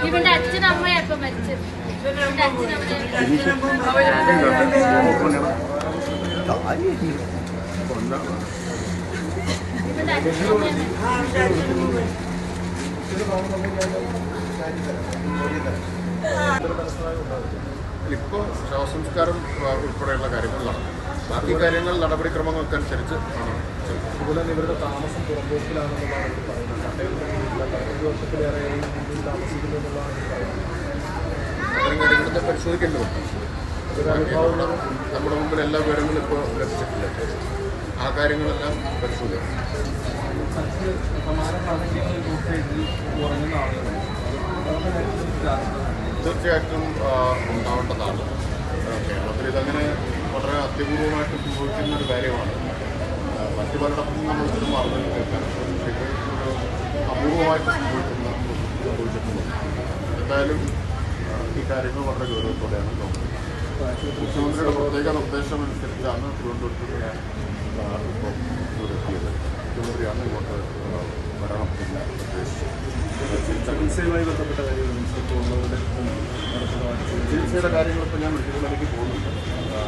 ഇവന്റെ അച്ഛനും അമ്മയും ഇപ്പൊ മരിച്ചത്. ഇപ്പോൾ ശവസംസ്കാരം ഉൾപ്പെടെയുള്ള കാര്യങ്ങൾ നടക്കും. ബാക്കി കാര്യങ്ങൾ നടപടിക്രമങ്ങൾക്കനുസരിച്ച് ആണ്. അതുപോലെ തന്നെ ഇവരുടെ താമസം പുറമ്പോക്കിലാണെന്നുള്ളതാണ് അത്തരം കാര്യങ്ങളൊക്കെ പരിശോധിക്കേണ്ടതുണ്ട്. നമ്മുടെ മുമ്പിൽ എല്ലാ വിവരങ്ങളും ഇപ്പോൾ ലഭിച്ചിട്ടില്ല. ആ കാര്യങ്ങളെല്ലാം പരിശോധിക്കും. തീർച്ചയായിട്ടും ഉണ്ടാവേണ്ടതാണ്. കേരളത്തിൽ ഇതങ്ങനെ വളരെ അത്യപൂർവമായിട്ട് സംഭവിക്കുന്ന ഒരു കാര്യമാണ്. മറ്റു പലയിടത്തും നമ്മൾ ഇതിന് മറന്നു കേൾക്കാൻ ഇത് ഒരു അപൂർവമായിട്ട് സംഭവിച്ചിട്ടുണ്ട്. എന്തായാലും ഈ കാര്യങ്ങൾ വളരെ ഗൗരവത്തോടെയാണ് നോക്കുന്നത്. മുഖ്യമന്ത്രിയുടെ പ്രത്യേക നിർദ്ദേശമനുസരിച്ചാണ് തിരുവനന്തപുരത്ത് ഇപ്പോൾ ഇവിടെത്തിയത്. മുഖ്യമന്ത്രിയാണ് ഇങ്ങോട്ട് വരണം എന്ന് നിർദ്ദേശിച്ചത്. ചികിത്സയുമായി ബന്ധപ്പെട്ട കാര്യങ്ങൾ ചികിത്സയുടെ കാര്യങ്ങൾ ഇപ്പോൾ ഞാൻ മെഡിക്കൽ കോളേജിലേക്ക് പോകുന്നുണ്ട്.